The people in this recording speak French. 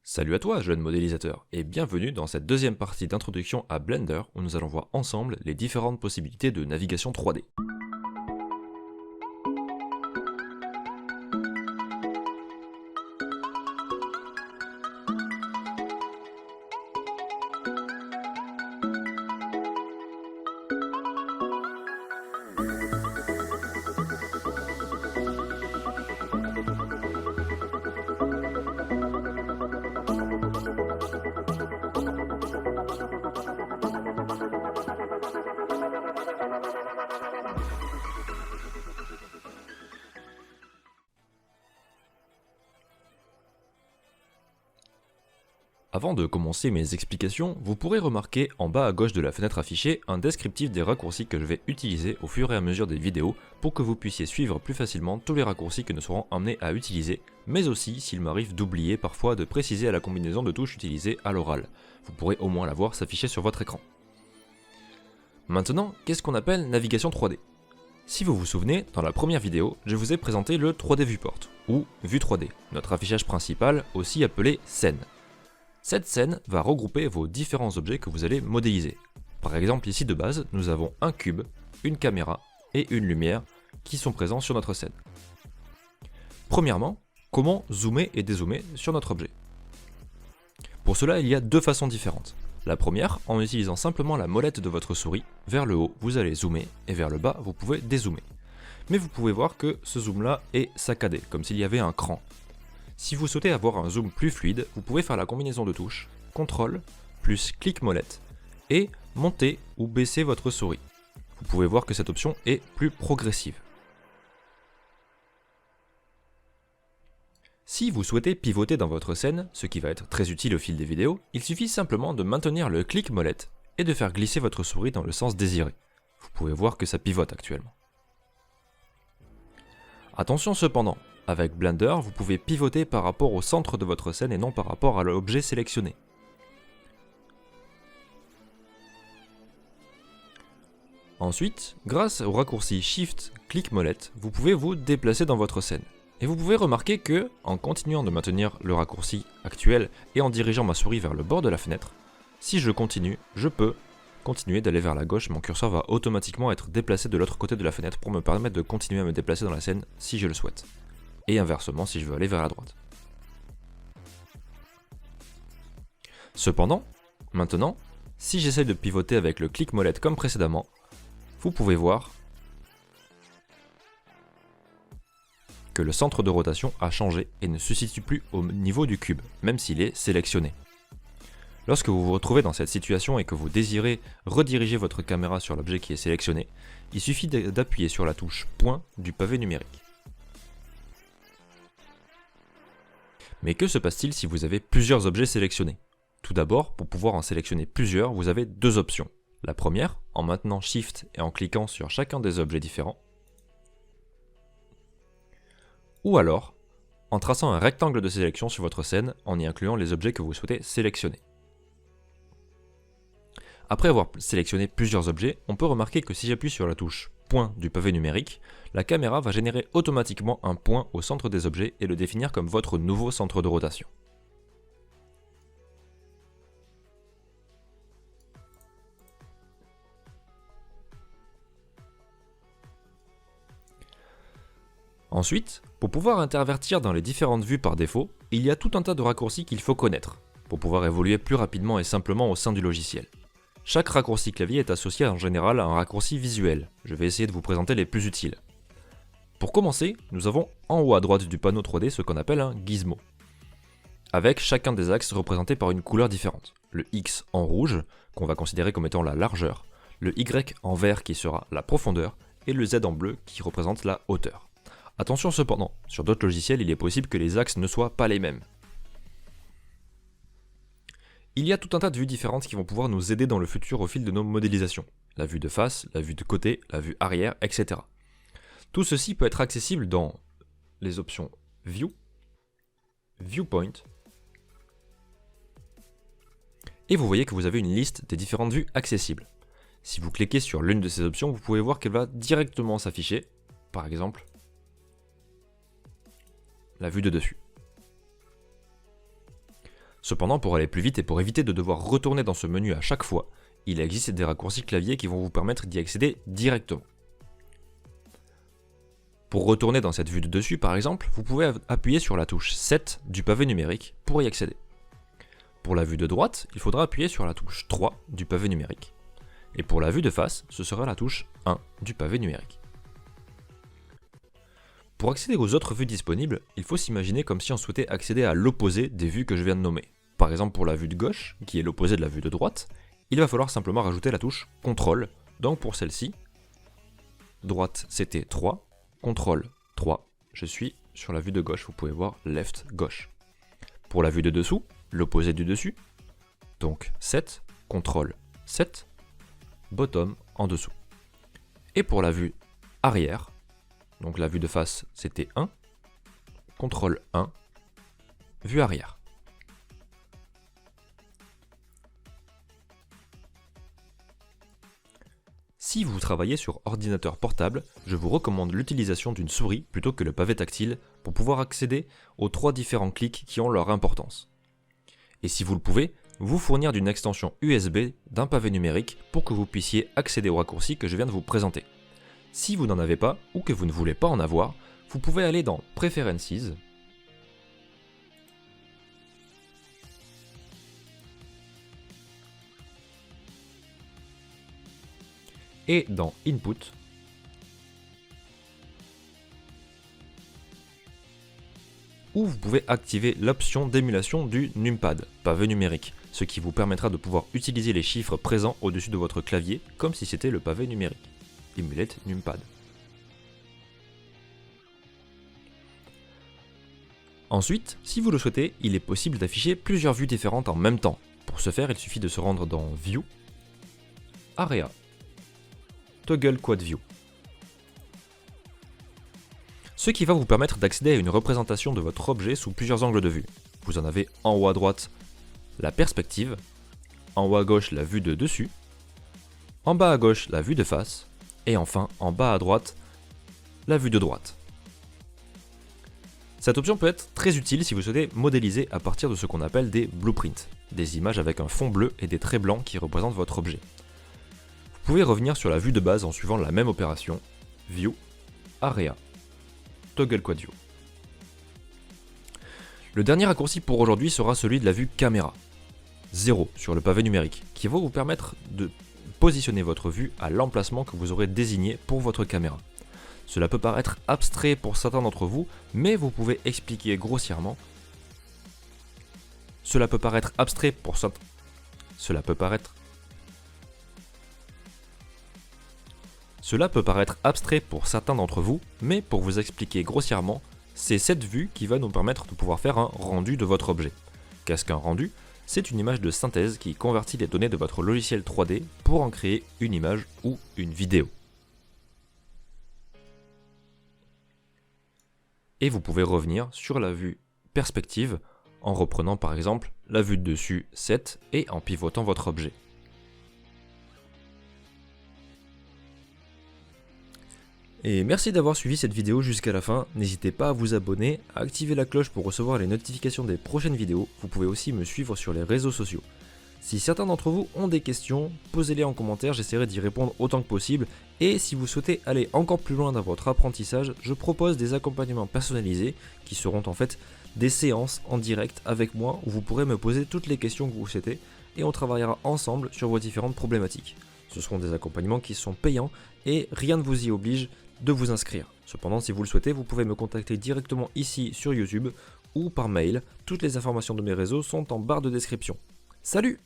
Salut à toi, jeune modélisateur, et bienvenue dans cette deuxième partie d'introduction à Blender où nous allons voir ensemble les différentes possibilités de navigation 3D. Avant de commencer mes explications, vous pourrez remarquer en bas à gauche de la fenêtre affichée un descriptif des raccourcis que je vais utiliser au fur et à mesure des vidéos pour que vous puissiez suivre plus facilement tous les raccourcis que nous serons amenés à utiliser, mais aussi s'il m'arrive d'oublier parfois de préciser la combinaison de touches utilisées à l'oral. Vous pourrez au moins la voir s'afficher sur votre écran. Maintenant, qu'est-ce qu'on appelle navigation 3D ? Si vous vous souvenez, dans la première vidéo, je vous ai présenté le 3D Viewport, ou Vue 3D, notre affichage principal, aussi appelé scène. Cette scène va regrouper vos différents objets que vous allez modéliser. Par exemple, ici de base, nous avons un cube, une caméra et une lumière qui sont présents sur notre scène. Premièrement, comment zoomer et dézoomer sur notre objet ? Pour cela, il y a deux façons différentes. La première, en utilisant simplement la molette de votre souris, vers le haut, vous allez zoomer et vers le bas, vous pouvez dézoomer. Mais vous pouvez voir que ce zoom-là est saccadé, comme s'il y avait un cran. Si vous souhaitez avoir un zoom plus fluide, vous pouvez faire la combinaison de touches CTRL plus clic molette et monter ou baisser votre souris. Vous pouvez voir que cette option est plus progressive. Si vous souhaitez pivoter dans votre scène, ce qui va être très utile au fil des vidéos, il suffit simplement de maintenir le clic molette et de faire glisser votre souris dans le sens désiré. Vous pouvez voir que ça pivote actuellement. Attention cependant, avec Blender, vous pouvez pivoter par rapport au centre de votre scène et non par rapport à l'objet sélectionné. Ensuite, grâce au raccourci Shift, clic molette, vous pouvez vous déplacer dans votre scène. Et vous pouvez remarquer que, en continuant de maintenir le raccourci actuel et en dirigeant ma souris vers le bord de la fenêtre, si je continue, je peux continuer d'aller vers la gauche, mon curseur va automatiquement être déplacé de l'autre côté de la fenêtre pour me permettre de continuer à me déplacer dans la scène si je le souhaite. Et inversement si je veux aller vers la droite. Cependant, maintenant, si j'essaie de pivoter avec le clic molette comme précédemment, vous pouvez voir que le centre de rotation a changé et ne se situe plus au niveau du cube, même s'il est sélectionné. Lorsque vous vous retrouvez dans cette situation et que vous désirez rediriger votre caméra sur l'objet qui est sélectionné, il suffit d'appuyer sur la touche point du pavé numérique. Mais que se passe-t-il si vous avez plusieurs objets sélectionnés ? Tout d'abord, pour pouvoir en sélectionner plusieurs, vous avez deux options. La première, en maintenant Shift et en cliquant sur chacun des objets différents. Ou alors, en traçant un rectangle de sélection sur votre scène en y incluant les objets que vous souhaitez sélectionner. Après avoir sélectionné plusieurs objets, on peut remarquer que si j'appuie sur la touche point du pavé numérique, la caméra va générer automatiquement un point au centre des objets et le définir comme votre nouveau centre de rotation. Ensuite, pour pouvoir intervertir dans les différentes vues par défaut, il y a tout un tas de raccourcis qu'il faut connaître, pour pouvoir évoluer plus rapidement et simplement au sein du logiciel. Chaque raccourci clavier est associé en général à un raccourci visuel. Je vais essayer de vous présenter les plus utiles. Pour commencer, nous avons en haut à droite du panneau 3D ce qu'on appelle un gizmo, avec chacun des axes représentés par une couleur différente. Le X en rouge, qu'on va considérer comme étant la largeur, le Y en vert qui sera la profondeur, et le Z en bleu qui représente la hauteur. Attention cependant, sur d'autres logiciels il est possible que les axes ne soient pas les mêmes. Il y a tout un tas de vues différentes qui vont pouvoir nous aider dans le futur au fil de nos modélisations. La vue de face, la vue de côté, la vue arrière, etc. Tout ceci peut être accessible dans les options View, Viewpoint, et vous voyez que vous avez une liste des différentes vues accessibles. Si vous cliquez sur l'une de ces options, vous pouvez voir qu'elle va directement s'afficher, par exemple, la vue de dessus. Cependant, pour aller plus vite et pour éviter de devoir retourner dans ce menu à chaque fois, il existe des raccourcis clavier qui vont vous permettre d'y accéder directement. Pour retourner dans cette vue de dessus par exemple, vous pouvez appuyer sur la touche 7 du pavé numérique pour y accéder. Pour la vue de droite, il faudra appuyer sur la touche 3 du pavé numérique. Et pour la vue de face, ce sera la touche 1 du pavé numérique. Pour accéder aux autres vues disponibles, il faut s'imaginer comme si on souhaitait accéder à l'opposé des vues que je viens de nommer. Par exemple pour la vue de gauche, qui est l'opposé de la vue de droite, il va falloir simplement rajouter la touche CTRL. Donc pour celle-ci, droite c'était 3, CTRL 3, je suis sur la vue de gauche, vous pouvez voir left, gauche. Pour la vue de dessous, l'opposé du dessus, donc 7, CTRL 7, bottom en dessous. Et pour la vue arrière, donc la vue de face c'était 1, CTRL 1, vue arrière. Si vous travaillez sur ordinateur portable, je vous recommande l'utilisation d'une souris plutôt que le pavé tactile pour pouvoir accéder aux 3 différents clics qui ont leur importance. Et si vous le pouvez, vous fournir d'une extension USB d'un pavé numérique pour que vous puissiez accéder aux raccourcis que je viens de vous présenter. Si vous n'en avez pas ou que vous ne voulez pas en avoir, vous pouvez aller dans Preferences, et dans Input, où vous pouvez activer l'option d'émulation du numpad, pavé numérique, ce qui vous permettra de pouvoir utiliser les chiffres présents au-dessus de votre clavier comme si c'était le pavé numérique. Emulate numpad. Ensuite, si vous le souhaitez, il est possible d'afficher plusieurs vues différentes en même temps. Pour ce faire, il suffit de se rendre dans View, Area, Toggle Quad View. Ce qui va vous permettre d'accéder à une représentation de votre objet sous plusieurs angles de vue. Vous en avez en haut à droite la perspective, en haut à gauche la vue de dessus, en bas à gauche la vue de face, et enfin en bas à droite la vue de droite. Cette option peut être très utile si vous souhaitez modéliser à partir de ce qu'on appelle des blueprints, des images avec un fond bleu et des traits blancs qui représentent votre objet. Vous pouvez revenir sur la vue de base en suivant la même opération, View, Area, Toggle Quad View. Le dernier raccourci pour aujourd'hui sera celui de la vue caméra, 0 sur le pavé numérique, qui va vous permettre de positionner votre vue à l'emplacement que vous aurez désigné pour votre caméra. Cela peut paraître abstrait pour certains d'entre vous, mais vous pouvez expliquer grossièrement. Cela peut paraître abstrait pour certains. Cela peut paraître abstrait pour certains d'entre vous, mais pour vous expliquer grossièrement, c'est cette vue qui va nous permettre de pouvoir faire un rendu de votre objet. Qu'est-ce qu'un rendu ? C'est une image de synthèse qui convertit les données de votre logiciel 3D pour en créer une image ou une vidéo. Et vous pouvez revenir sur la vue perspective en reprenant par exemple la vue de dessus 7 et en pivotant votre objet. Et merci d'avoir suivi cette vidéo jusqu'à la fin, n'hésitez pas à vous abonner, à activer la cloche pour recevoir les notifications des prochaines vidéos, vous pouvez aussi me suivre sur les réseaux sociaux. Si certains d'entre vous ont des questions, posez-les en commentaire, j'essaierai d'y répondre autant que possible, et si vous souhaitez aller encore plus loin dans votre apprentissage, je propose des accompagnements personnalisés, qui seront en fait des séances en direct avec moi, où vous pourrez me poser toutes les questions que vous souhaitez, et on travaillera ensemble sur vos différentes problématiques. Ce seront des accompagnements qui sont payants, et rien ne vous y oblige de vous inscrire. Cependant, si vous le souhaitez, vous pouvez me contacter directement ici sur YouTube ou par mail. Toutes les informations de mes réseaux sont en barre de description. Salut!